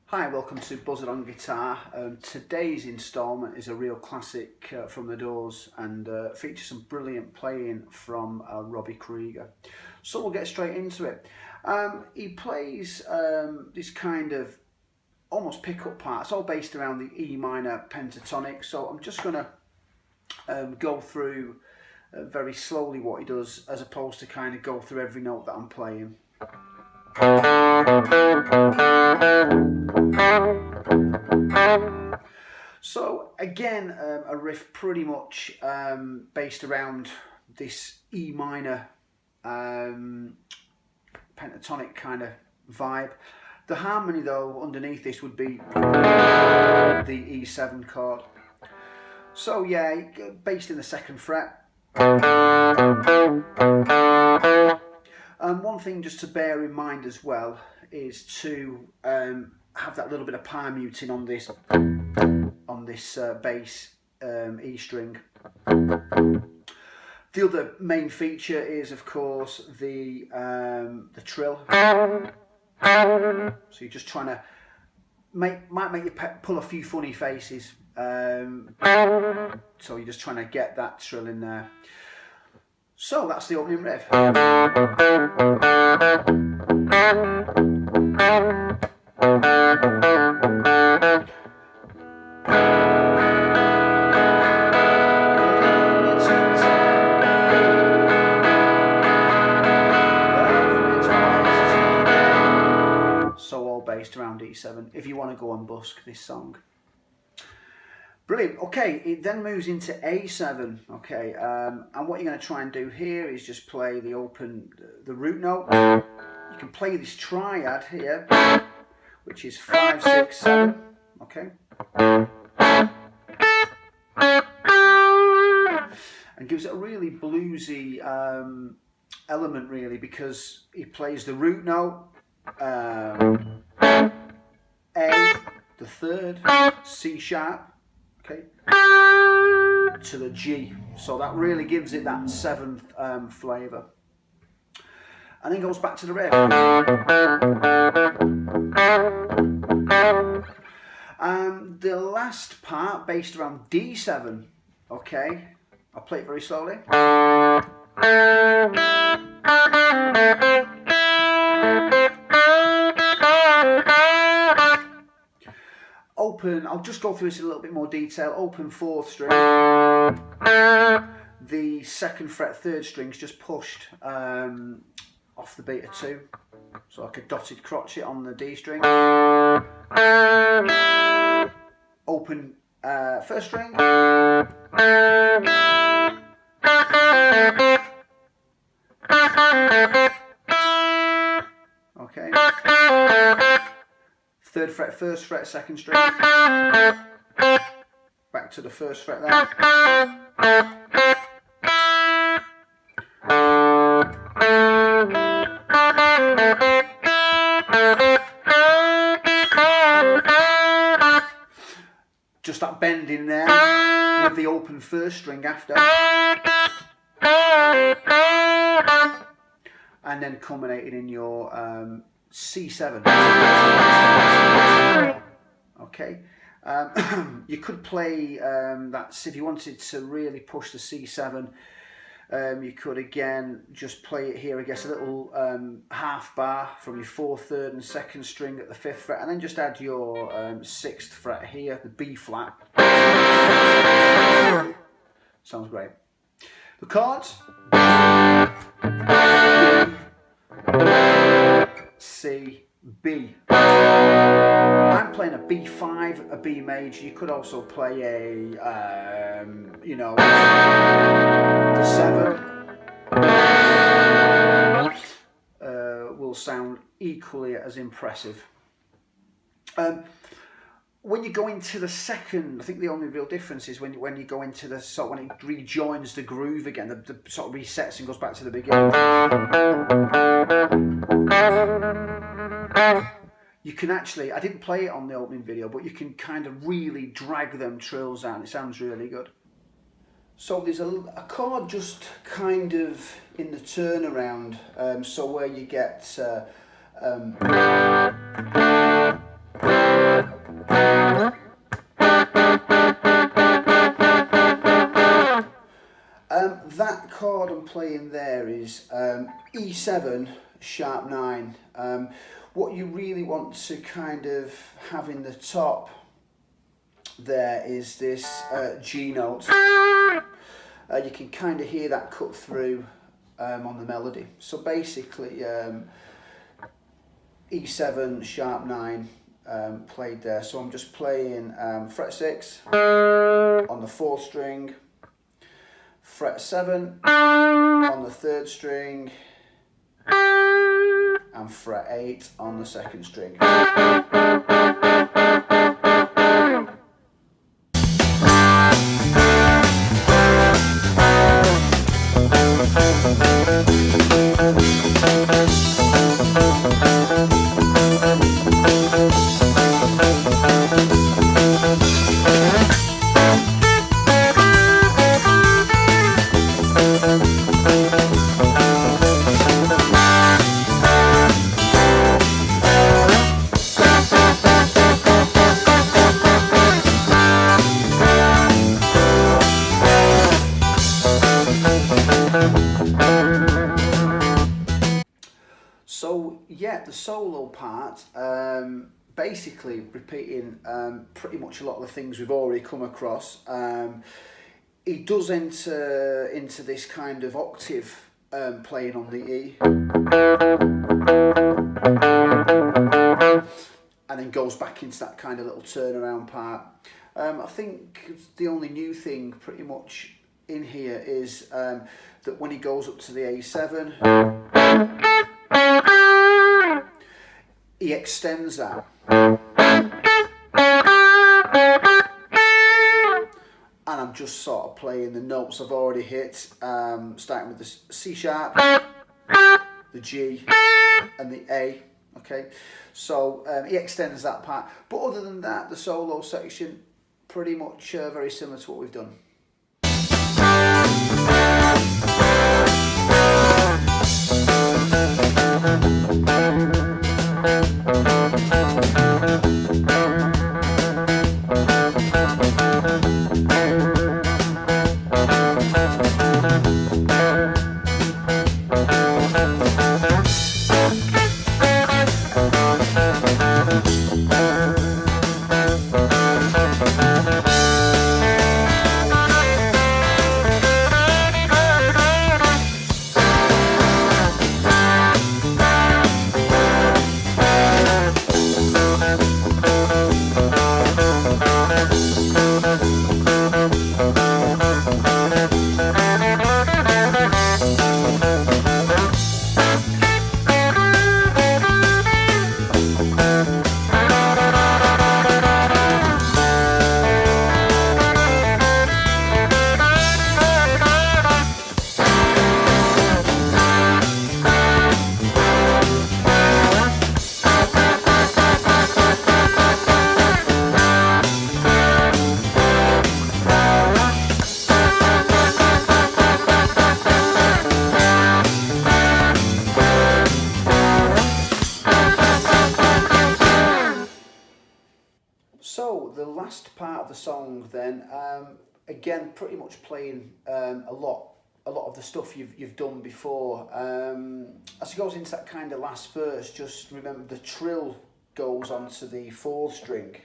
Hi, welcome to Buzzard on Guitar. Today's instalment is a real classic from the Doors and features some brilliant playing from Robbie Krieger. So we'll get straight into it. He plays this kind of almost pickup part. It's all based around the E minor pentatonic. So I'm just going to go through very slowly what he does, as opposed to kind of go through every note that I'm playing. So again, a riff pretty much based around this E minor pentatonic kind of vibe. The harmony though underneath this would be the E7 chord. So yeah, based in the 2nd fret. One thing just to bear in mind as well is to have that little bit of palm muting on this bass E string. The other main feature is, of course, the trill. So you're just trying to might make you pull a few funny faces. So you're just trying to get that trill in there. So that's the opening riff. So all based around E7, if you want to go and busk this song. Brilliant. Okay, it then moves into A7. Okay, and what you're going to try and do here is just play the root note. You can play this triad here, which is 5, 6, 7. Okay, and gives it a really bluesy element, really, because he plays the root note, A, the 3rd, C sharp. Okay, to the G, so that really gives it that 7th flavour, and then goes back to the riff. The last part based around D7. Okay, I'll play it very slowly. Open, I'll just go through this in a little bit more detail. Open 4th string. The 2nd fret 3rd string's just pushed off the beat of 2. So like a dotted crotchet on the D string. Open 1st string. Okay. 3rd fret, 1st fret, 2nd string. Back to the 1st fret there. Just that bend in there with the open 1st string after. And then culminating in your C7. Okay, you could play that if you wanted to really push the C7. You could again just play it here, I guess, a little half bar from your 4th, 3rd and 2nd string at the 5th fret, and then just add your 6th fret here, the B flat. Sounds great. The chords: C, B. I'm playing a B5, a B major. You could also play a, you know, the 7. Will sound equally as impressive. When you go into the 2nd, I think the only real difference is when you go into the when it rejoins the groove again, the sort of resets and goes back to the beginning. You can actually, I didn't play it on the opening video, but you can kind of really drag them trills out. It sounds really good. So there's a chord just kind of in the turnaround, so where you get that chord I'm playing there is E7 sharp 9. What you really want to kind of have in the top there is this G note. You can kind of hear that cut through on the melody. So basically E7 sharp 9 played there. So I'm just playing fret 6 on the 4th string, fret 7 on the 3rd string, and fret 8 on the 2nd string. So yeah, the solo part, basically repeating pretty much a lot of the things we've already come across. He does enter into this kind of octave playing on the E, and then goes back into that kind of little turnaround part. I think the only new thing pretty much in here is that when he goes up to the A7, he extends that. And I'm just sort of playing the notes I've already hit, starting with the C sharp, the G, and the A. Okay, so he extends that part. But other than that, the solo section, pretty much very similar to what we've done. So the last part of the song then, again pretty much playing a lot a lot of the stuff you've done before. As it goes into that kind of last verse, just remember the trill goes onto the 4th string.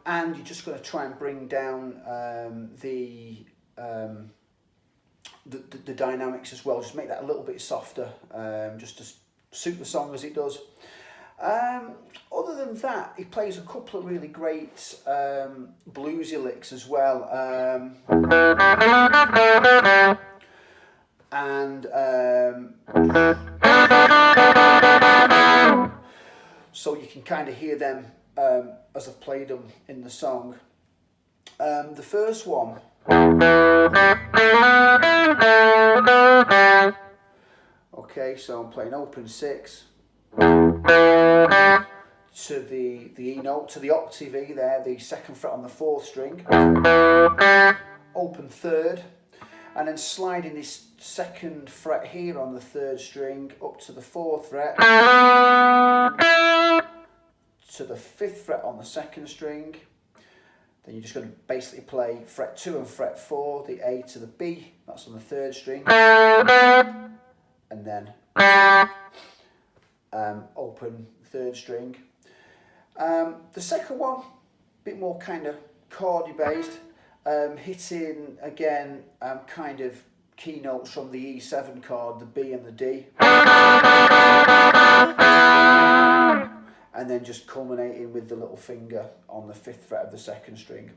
And you're just going to try and bring down the dynamics as well. Just make that a little bit softer, just to suit the song as it does. Other than that, he plays a couple of really great bluesy licks as well. So you can kind of hear them as I've played them in the song. The first one, okay, so I'm playing open 6 to the E note, to the octave E there, the 2nd fret on the 4th string, open 3rd, and then sliding this 2nd fret here on the 3rd string up to the 4th fret, to the 5th fret on the 2nd string. Then you're just going to basically play fret 2 and fret 4, the A to the B, that's on the 3rd string, and then open 3rd string. The second one, a bit more kind of chordy based, hitting again kind of keynotes from the E7 chord, the B and the D, and then just culminating with the little finger on the 5th fret of the 2nd string.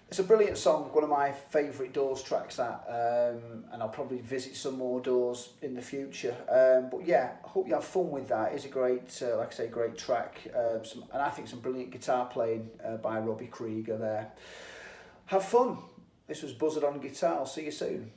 It's a brilliant song, one of my favourite Doors tracks, that, and I'll probably visit some more Doors in the future. But yeah, I hope you have fun with that. It's a great, like I say, great track, and I think some brilliant guitar playing by Robbie Krieger there. Have fun. This was Buzzard on Guitar. I'll see you soon.